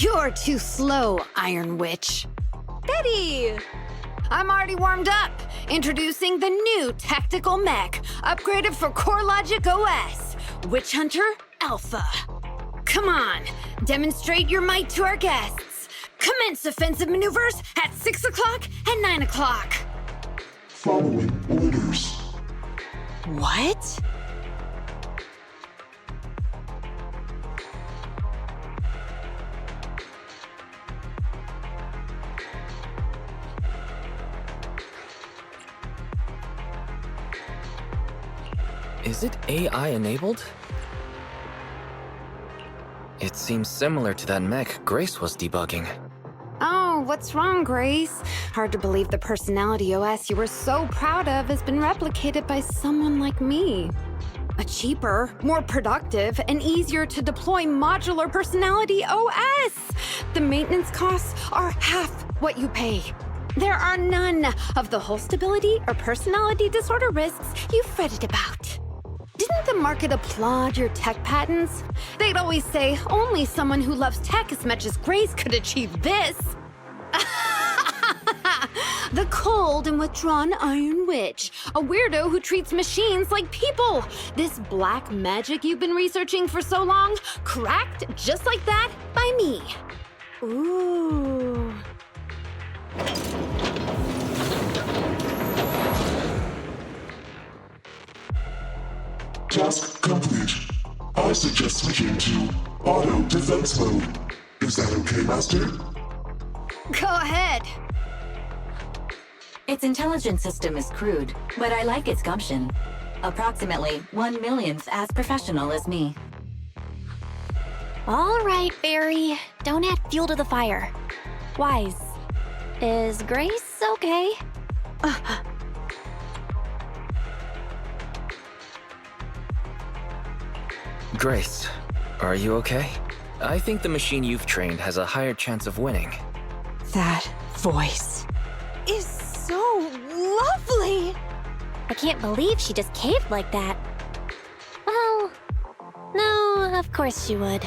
You're too slow, Iron Witch. Betty! I'm already warmed up. Introducing the new tactical mech, upgraded for CoreLogic OS, Witch Hunter Alpha. Come on, demonstrate your might to our guests. Commence offensive maneuvers at 6 o'clock and 9 o'clock. Following orders. What? Is it AI enabled? It seems similar to that mech Grace was debugging. Oh, what's wrong, Grace? Hard to believe the personality OS you were so proud of has been replicated by someone like me. A cheaper, more productive, and easier to deploy modular personality OS. The maintenance costs are half what you pay. There are none of the whole stability or personality disorder risks you fretted about. Didn't the market applaud your tech patents? They'd always say only someone who loves tech as much as Grace could achieve this. The cold and withdrawn Iron Witch, a weirdo who treats machines like people. This black magic you've been researching for so long, cracked just like that by me. Ooh. Task complete. I suggest switching to auto defense mode. Is that okay, Master? Go ahead. Its intelligence system is crude, but I like its gumption. Approximately 1/1,000th as professional as me. All right, Barry. Don't add fuel to the fire. Wise. Is Grace okay? Grace, are you okay? I think the machine you've trained has a higher chance of winning. That voice is so lovely! I can't believe she just caved like that. Well, no, of course she would.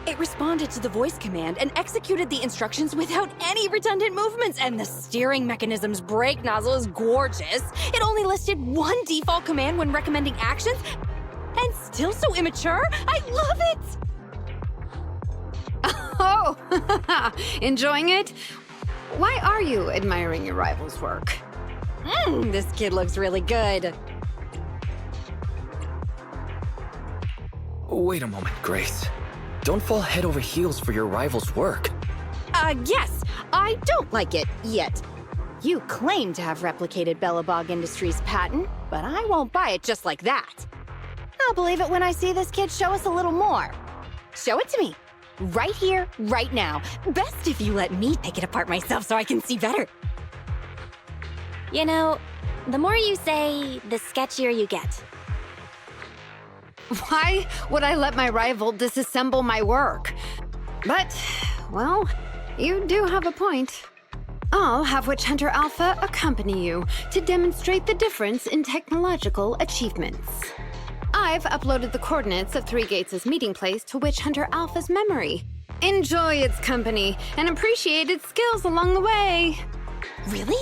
It responded to the voice command and executed the instructions without any redundant movements, and the steering mechanism's brake nozzle is gorgeous. It only listed one default command when recommending actions, and still so immature. I love it! Oh, enjoying it? Why are you admiring your rival's work? This kid looks really good. Wait a moment, Grace. Don't fall head over heels for your rival's work. Yes, I don't like it yet. You claim to have replicated Bellabog Industries' patent, but I won't buy it just like that. I'll believe it when I see this kid show us a little more. Show it to me. Right here, right now. Best if you let me take it apart myself so I can see better. You know, the more you say, the sketchier you get. Why would I let my rival disassemble my work? But, well, you do have a point. I'll have Witch Hunter Alpha accompany you to demonstrate the difference in technological achievements. I've uploaded the coordinates of Three Gates' meeting place to Witch Hunter Alpha's memory. Enjoy its company and appreciate its skills along the way. Really?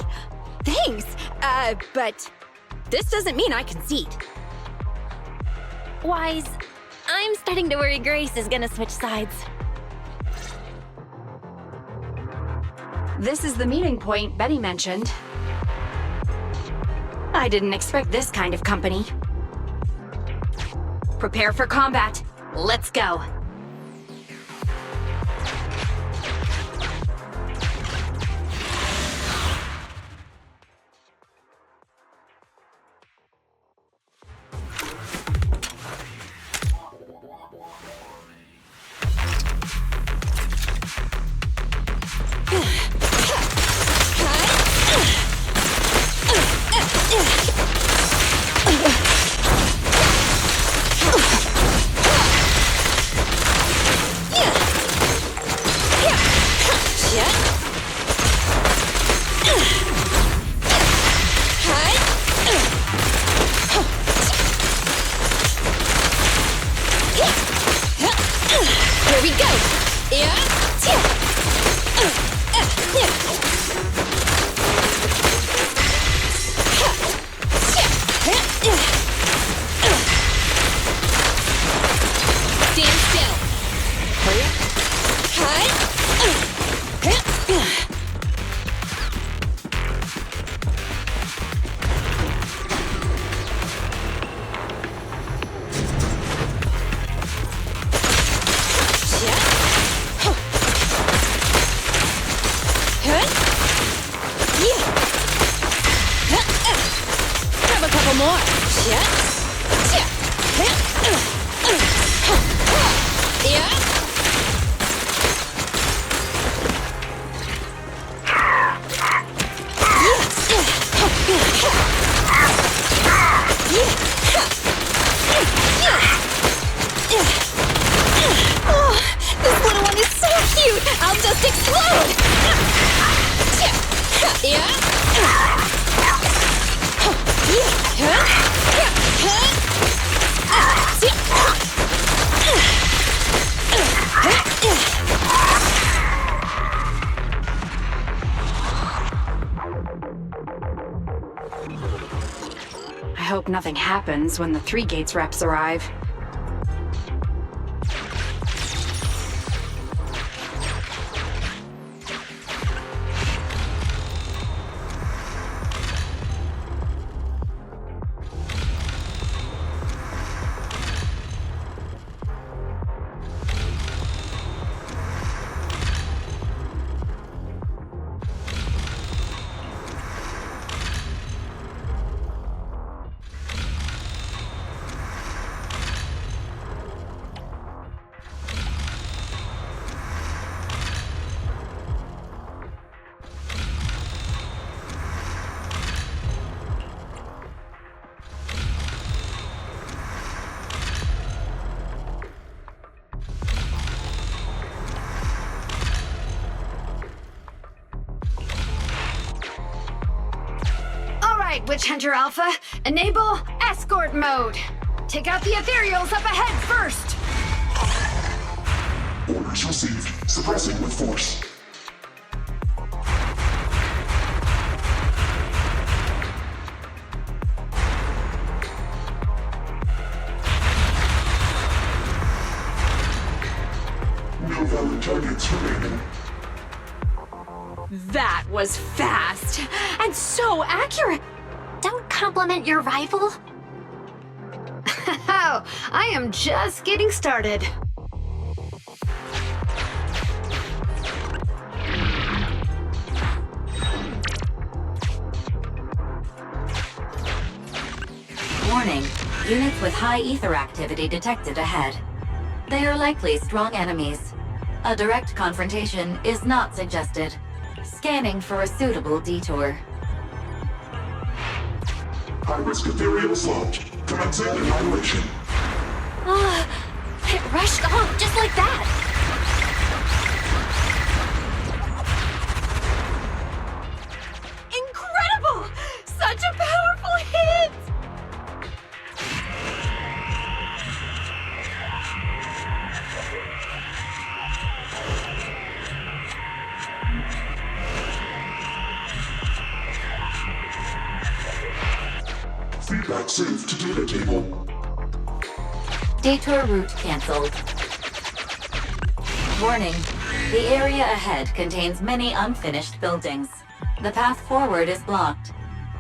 Thanks. But this doesn't mean I concede. Wise, I'm starting to worry Grace is gonna switch sides. This is the meeting point Betty mentioned. I didn't expect this kind of company. Prepare for combat. Let's go. Grab a couple more. Oh, this little one is so cute! I'll just explode! I hope nothing happens when the 3 Gates reps arrive. Witch Hunter Alpha, enable escort mode. Take out the ethereals up ahead first. Orders received. Suppressing with force. No valid targets remaining. That was fast! And so accurate! Don't compliment your rival. Oh, I am just getting started. Warning, units with high ether activity detected ahead. They are likely strong enemies. A direct confrontation is not suggested. Scanning for a suitable detour. High-risk ethereals launched. Commencing annihilation. It rushed off just like that. Incredible! Such a powerful hit! Feedback saved to data table. Detour route cancelled. Warning, the area ahead contains many unfinished buildings. The path forward is blocked.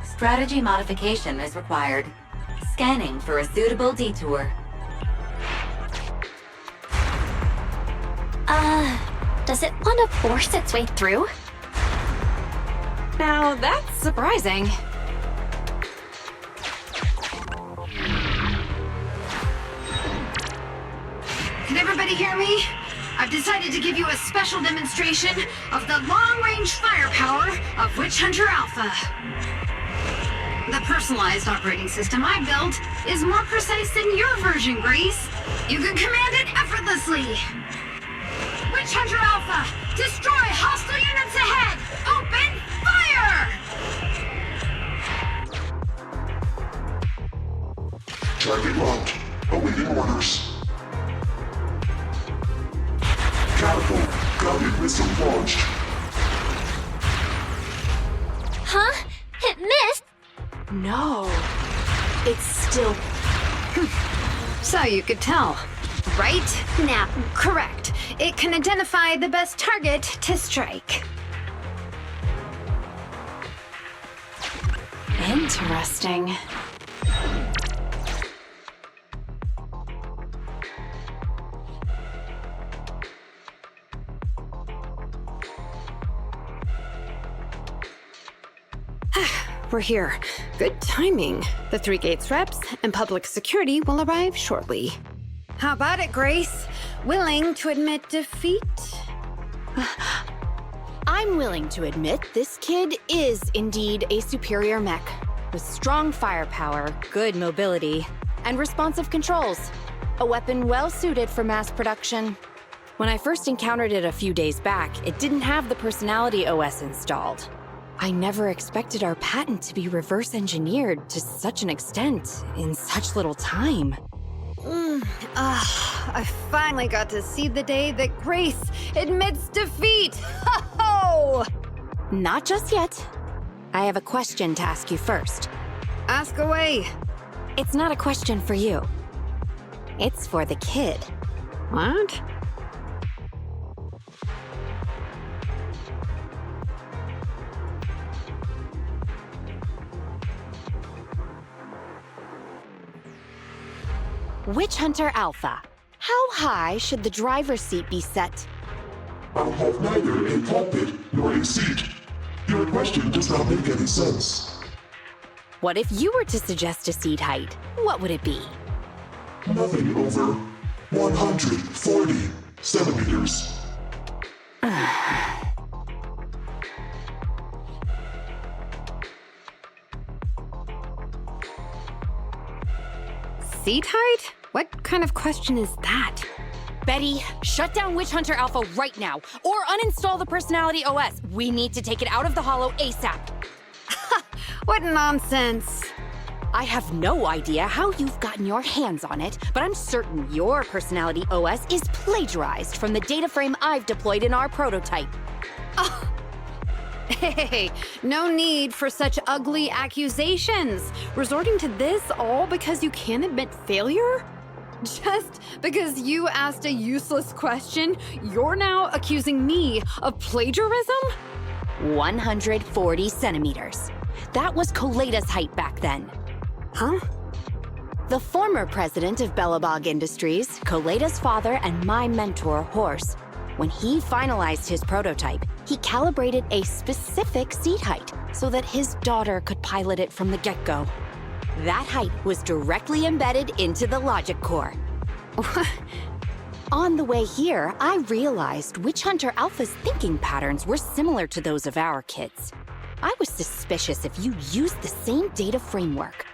Strategy modification is required. Scanning for a suitable detour. Does it want to force its way through? Now that's surprising. Can everybody hear me? I've decided to give you a special demonstration of the long-range firepower of Witch Hunter Alpha. The personalized operating system I built is more precise than your version, Grace. You can command it effortlessly. Witch Hunter Alpha, destroy hostile units ahead! Open fire! Target locked. Awaiting orders. Catapult. Guided missile launched. Huh? It missed? No. It's still... So you could tell, right? Now, correct. It can identify the best target to strike. Interesting. We're here. Good timing. The Three Gates reps and public security will arrive shortly. How about it, Grace? Willing to admit defeat? I'm willing to admit this kid is indeed a superior mech, with strong firepower, good mobility, and responsive controls. A weapon well suited for mass production. When I first encountered it a few days back, it didn't have the Personality OS installed. I never expected our patent to be reverse engineered to such an extent in such little time. I finally got to see the day that Grace admits defeat! Ho-ho! Not just yet. I have a question to ask you first. Ask away. It's not a question for you. It's for the kid. What? Witch Hunter Alpha. How high should the driver's seat be set? I'll have neither a cockpit nor a seat. Your question does not make any sense. What if you were to suggest a seat height? What would it be? Nothing over 140 centimeters. Seat height? What kind of question is that? Betty, shut down Witch Hunter Alpha right now, or uninstall the Personality OS. We need to take it out of the Hollow ASAP. What nonsense! I have no idea how you've gotten your hands on it, but I'm certain your Personality OS is plagiarized from the data frame I've deployed in our prototype. Hey, no need for such ugly accusations. Resorting to this all because you can't admit failure? Just because you asked a useless question, you're now accusing me of plagiarism? 140 centimeters. That was Koleda's height back then. Huh? The former president of Belobog Industries, Koleda's father, and my mentor, Horse, when he finalized his prototype, he calibrated a specific seat height so that his daughter could pilot it from the get-go. That height was directly embedded into the logic core. On the way here, I realized Witch Hunter Alpha's thinking patterns were similar to those of our kids. I was suspicious if you used the same data framework.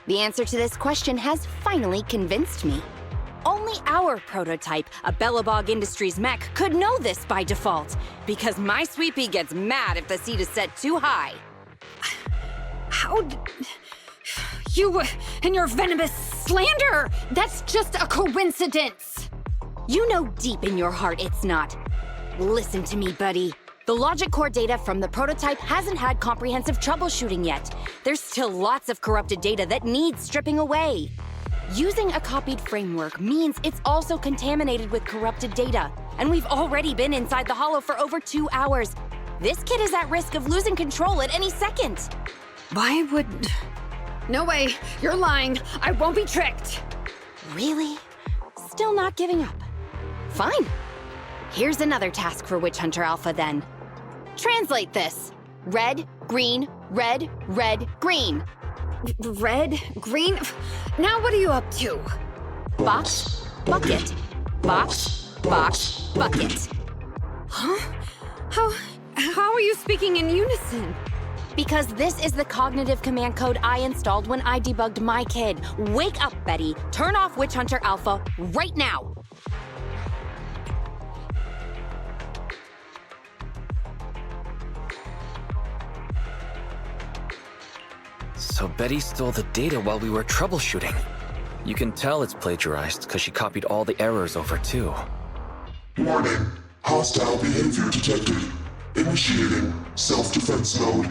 The answer to this question has finally convinced me. Only our prototype, a Belobog Industries mech, could know this by default, because my sweepie gets mad if the seat is set too high. How you and your venomous slander! That's just a coincidence! You know deep in your heart it's not. Listen to me, buddy. The logic core data from the prototype hasn't had comprehensive troubleshooting yet. There's still lots of corrupted data that needs stripping away. Using a copied framework means it's also contaminated with corrupted data, and we've already been inside the Hollow for over 2 hours. This kid is at risk of losing control at any second. Why would... No way, you're lying. I won't be tricked. Really? Still not giving up? Fine. Here's another task for Witch Hunter Alpha then. Translate this. Red, green, red, red, green. Red? Green? Now what are you up to? Box, bucket. Box, box, bucket. Huh? How are you speaking in unison? Because this is the cognitive command code I installed when I debugged my kid. Wake up, Betty. Turn off Witch Hunter Alpha right now. So Betty stole the data while we were troubleshooting. You can tell it's plagiarized because she copied all the errors over too. Warning. Hostile behavior detected. Initiating self-defense mode.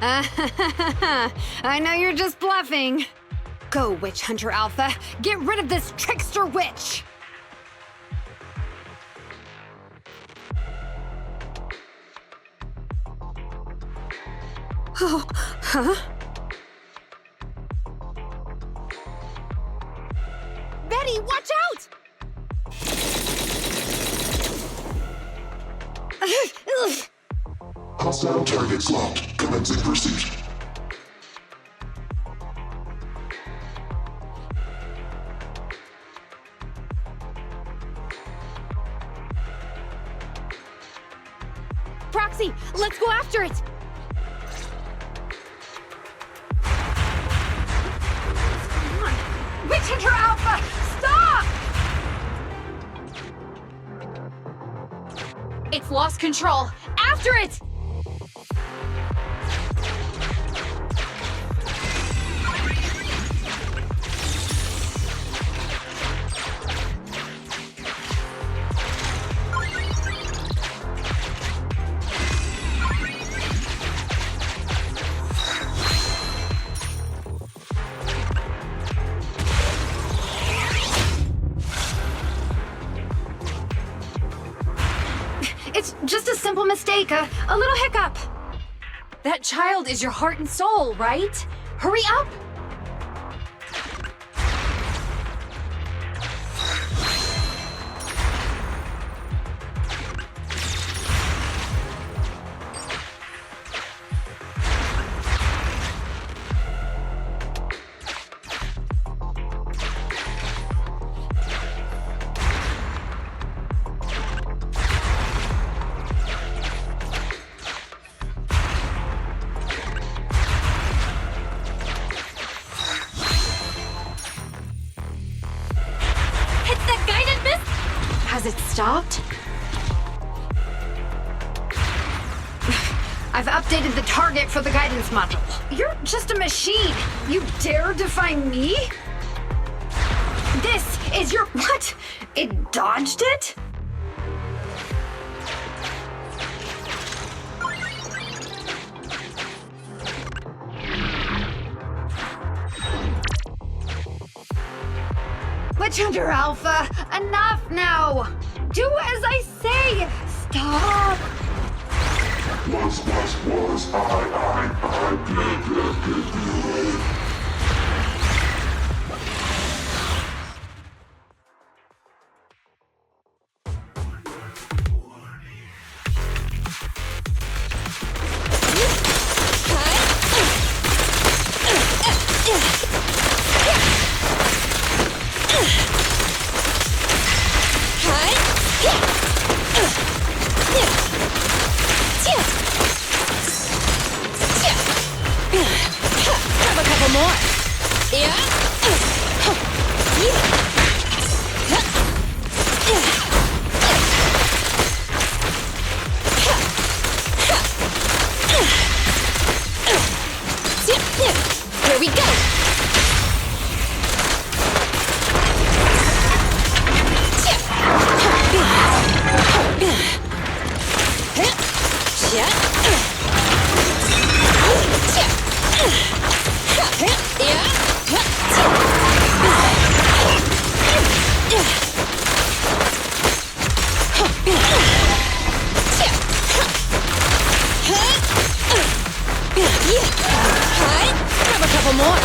I know you're just bluffing. Go, Witch Hunter Alpha. Get rid of this trickster witch! Oh, huh? Betty, watch out! Hostile targets locked. Commencing pursuit. Proxy, let's go after it! Come on! Witch Hunter Alpha, stop! It's lost control. After it! It's just a simple mistake, a little hiccup. That child is your heart and soul, right? Hurry up! Has it stopped? I've updated the target for the guidance module. You're just a machine. You dare defy me? This is your... What? It dodged it? Witch Hunter Alpha, enough now! Do as I say! Stop! Was, I. Grab a couple more. Yeah. Here we go. Grab a couple more.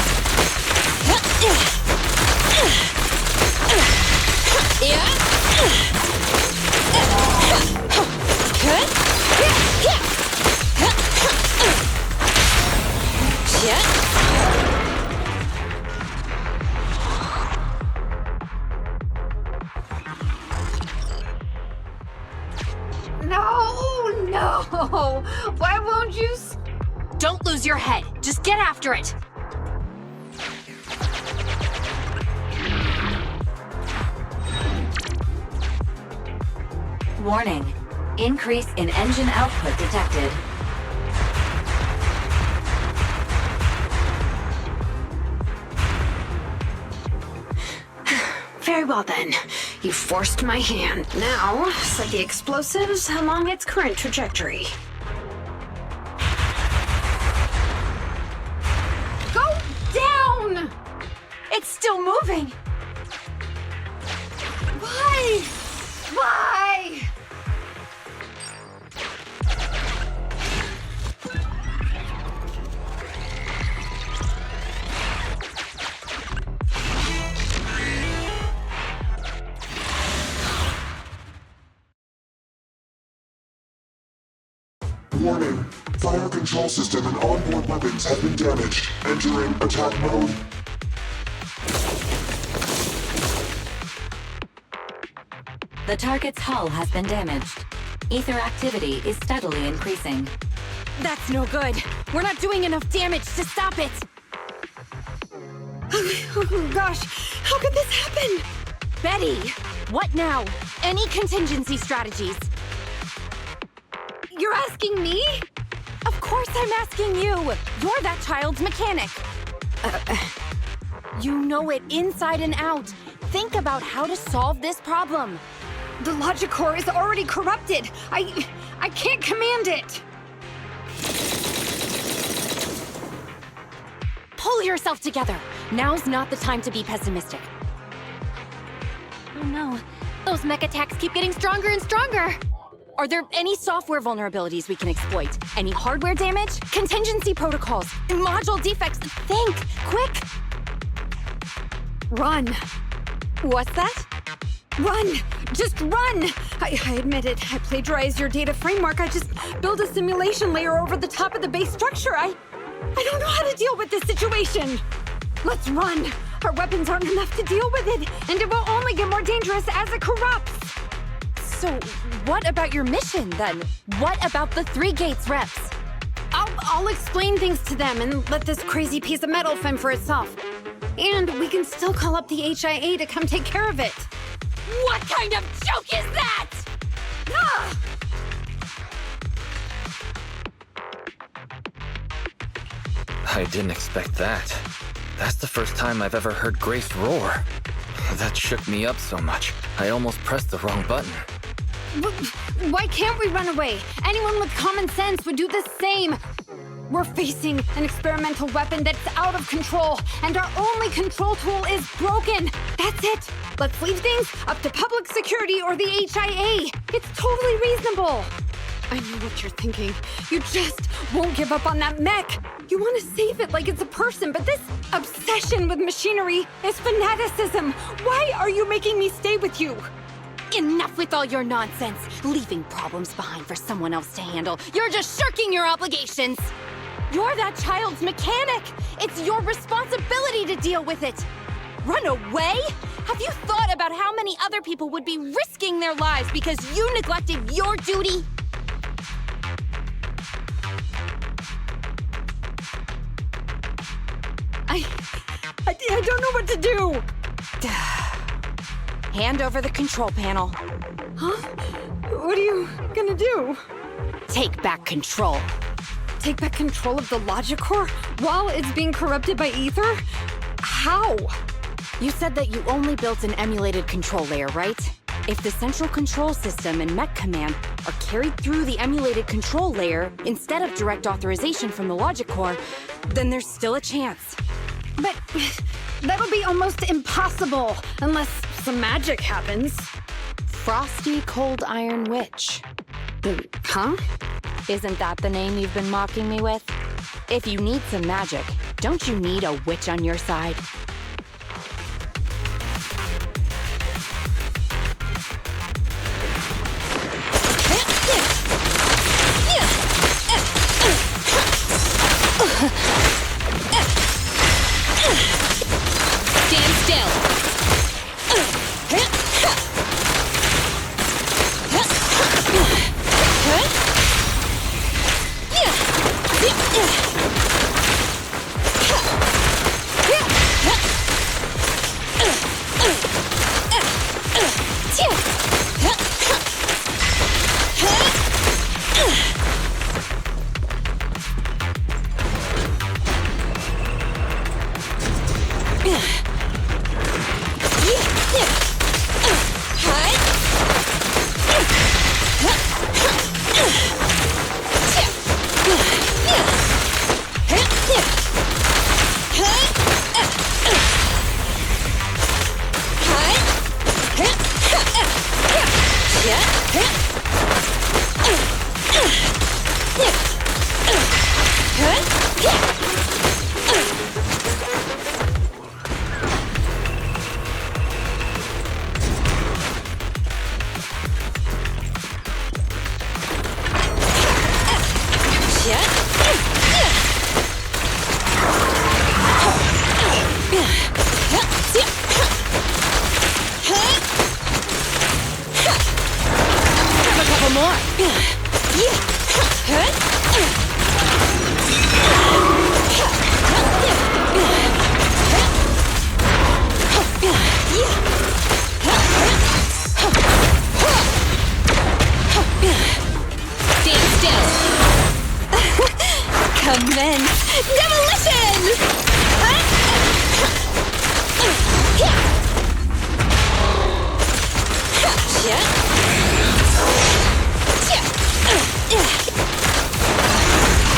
No! Why won't you... Don't lose your head. Just get after it. Warning. Increase in engine output detected. Very well then. You forced my hand. Now, set the explosives along its current trajectory. Go down! It's still moving. Why? Why? Warning. Fire control system and onboard weapons have been damaged. Entering attack mode. The target's hull has been damaged. Ether activity is steadily increasing. That's no good. We're not doing enough damage to stop it. Oh gosh, how could this happen? Betty, what now? Any contingency strategies? You're asking me? Of course I'm asking you. You're that child's mechanic. You know it inside and out. Think about how to solve this problem. The logic core is already corrupted. I can't command it. Pull yourself together. Now's not the time to be pessimistic. Oh no, those mech attacks keep getting stronger and stronger. Are there any software vulnerabilities we can exploit? Any hardware damage? Contingency protocols? Module defects? Think! Quick! Run. What's that? Run! Just run! I admit it. I plagiarized your data framework. I just built a simulation layer over the top of the base structure. I don't know how to deal with this situation. Let's run. Our weapons aren't enough to deal with it, and it will only get more dangerous as it corrupts. So, what about your mission, then? What about the 3 gates reps? I'll explain things to them and let this crazy piece of metal fend for itself. And we can still call up the HIA to come take care of it. What kind of joke is that? Ah! I didn't expect that. That's the first time I've ever heard Grace roar. That shook me up so much, I almost pressed the wrong button. Why can't we run away? Anyone with common sense would do the same. We're facing an experimental weapon that's out of control, and our only control tool is broken. That's it. Let's leave things up to public security or the HIA. It's totally reasonable. I know what you're thinking. You just won't give up on that mech. You want to save it like it's a person, but this obsession with machinery is fanaticism. Why are you making me stay with you? Enough with all your nonsense. Leaving problems behind for someone else to handle. You're just shirking your obligations. You're that child's mechanic. It's your responsibility to deal with it. Run away? Have you thought about how many other people would be risking their lives because you neglected your duty? I don't know what to do. Hand over the control panel. Huh? What are you gonna do? Take back control. Take back control of the logic core while it's being corrupted by ether? How? You said that you only built an emulated control layer, right? If the central control system and mech command are carried through the emulated control layer instead of direct authorization from the logic core, then there's still a chance. But that'll be almost impossible unless some magic happens. Frosty Cold Iron Witch. Huh? Isn't that the name you've been mocking me with? If you need some magic, don't you need a witch on your side? Stand still! Have a couple more. Stand still. Commence demolition!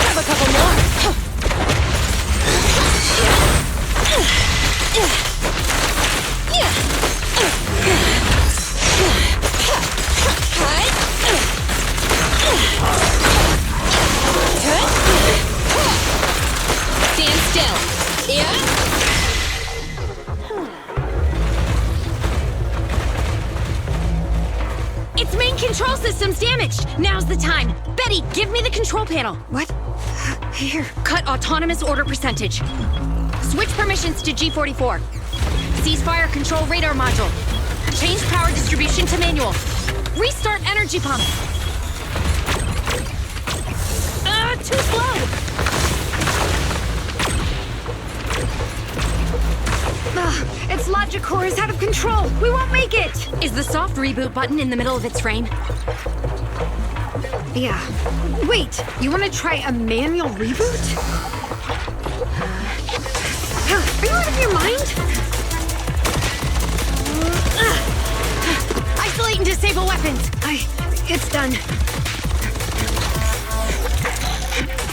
Have a couple more. Stand still. Its main control system's damaged. Now's the time. Betty, give me the control panel. What? Here. Cut autonomous order percentage. Switch permissions to G44. Ceasefire control radar module. Change power distribution to manual. Restart energy pump. Too slow. Its logic core is out of control. We won't make it. Is the soft reboot button in the middle of its frame? Yeah. Wait, you want to try a manual reboot? Are you out of your mind? Isolate and disable weapons. It's done.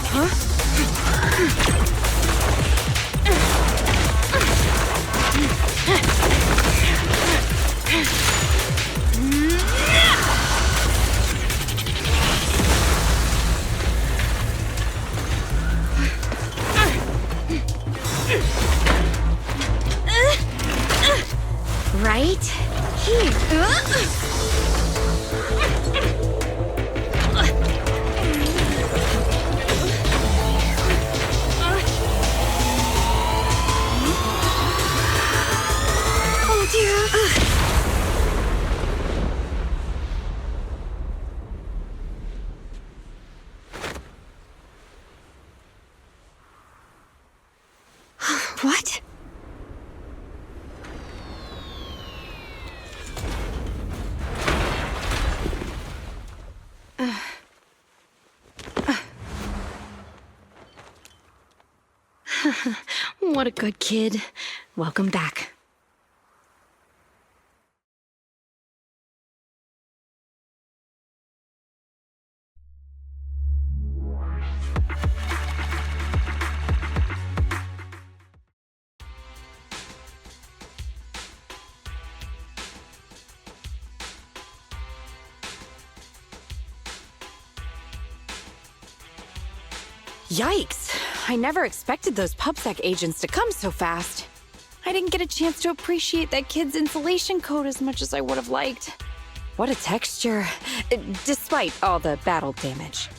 Huh? Right here. Oh dear. What? What a good kid. Welcome back. Yikes! I never expected those PubSec agents to come so fast. I didn't get a chance to appreciate that kid's insulation coat as much as I would have liked. What a texture, despite all the battle damage.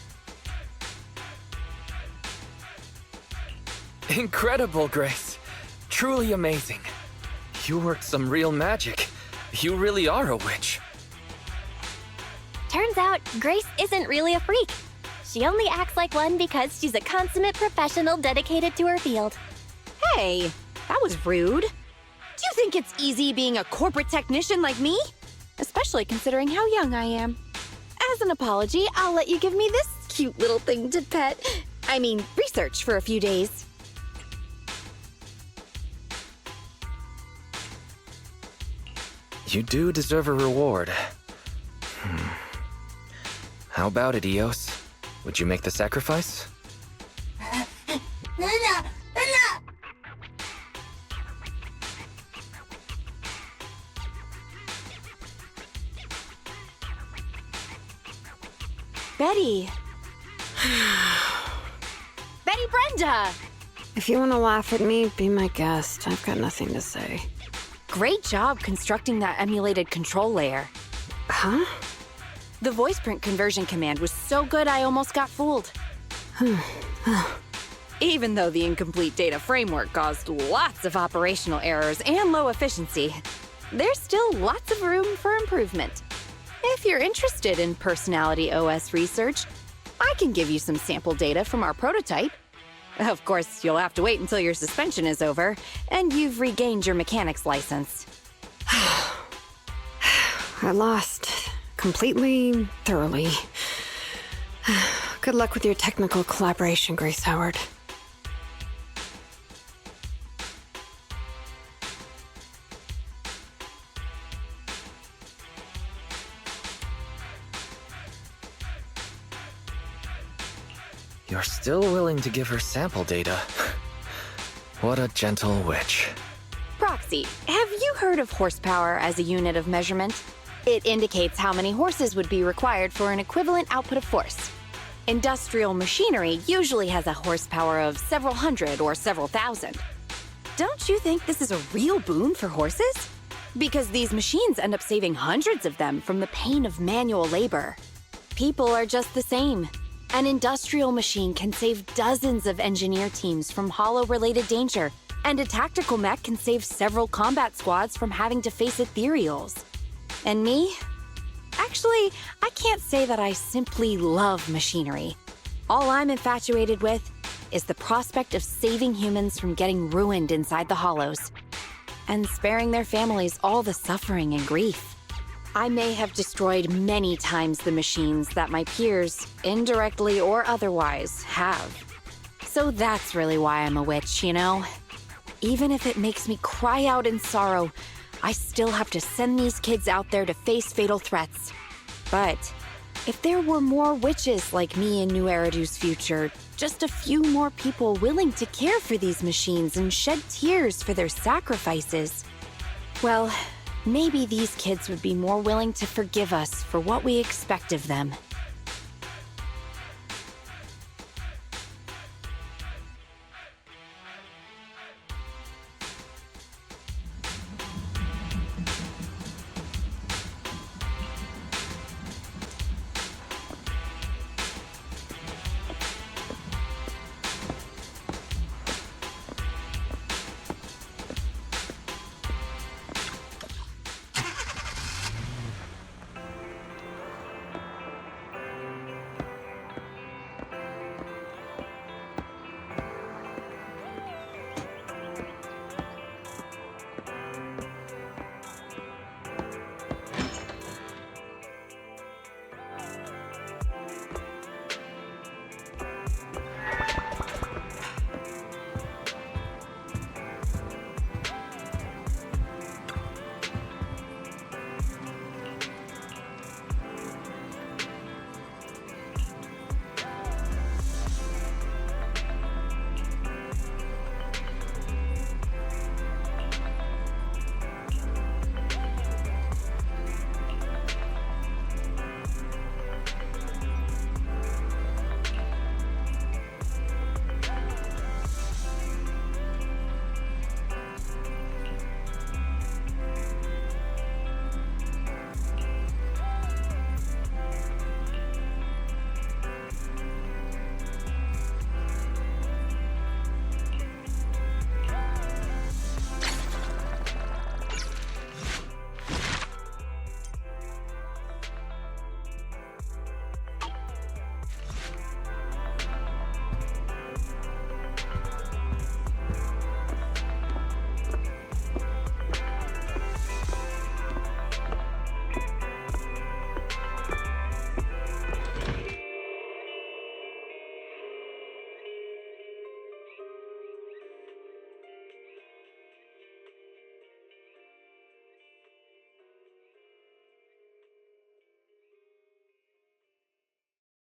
Incredible, Grace. Truly amazing. You worked some real magic. You really are a witch. Turns out, Grace isn't really a freak. She only acts like one because she's a consummate professional dedicated to her field. Hey, that was rude. Do you think it's easy being a corporate technician like me? Especially considering how young I am. As an apology, I'll let you give me this cute little thing to pet. I mean, research for a few days. You do deserve a reward. How about it, Eos? Would you make the sacrifice? Betty. Betty Brenda! If you want to laugh at me, be my guest. I've got nothing to say. Great job constructing that emulated control layer. Huh? The voice print conversion command was so good I almost got fooled. Even though the incomplete data framework caused lots of operational errors and low efficiency, there's still lots of room for improvement. If you're interested in personality OS research, I can give you some sample data from our prototype. Of course, you'll have to wait until your suspension is over and you've regained your mechanic's license. I lost. Completely, thoroughly. Good luck with your technical collaboration, Grace Howard. You're still willing to give her sample data. What a gentle witch. Proxy, have you heard of horsepower as a unit of measurement? It indicates how many horses would be required for an equivalent output of force. Industrial machinery usually has a horsepower of several hundred or several thousand. Don't you think this is a real boon for horses? Because these machines end up saving hundreds of them from the pain of manual labor. People are just the same. An industrial machine can save dozens of engineer teams from hollow-related danger, and a tactical mech can save several combat squads from having to face ethereals. And me? Actually, I can't say that I simply love machinery. All I'm infatuated with is the prospect of saving humans from getting ruined inside the hollows, and sparing their families all the suffering and grief. I may have destroyed many times the machines that my peers, indirectly or otherwise, have. So that's really why I'm a witch, you know? Even if it makes me cry out in sorrow, I still have to send these kids out there to face fatal threats. But if there were more witches like me in New Eridu's future, just a few more people willing to care for these machines and shed tears for their sacrifices, well, maybe these kids would be more willing to forgive us for what we expect of them.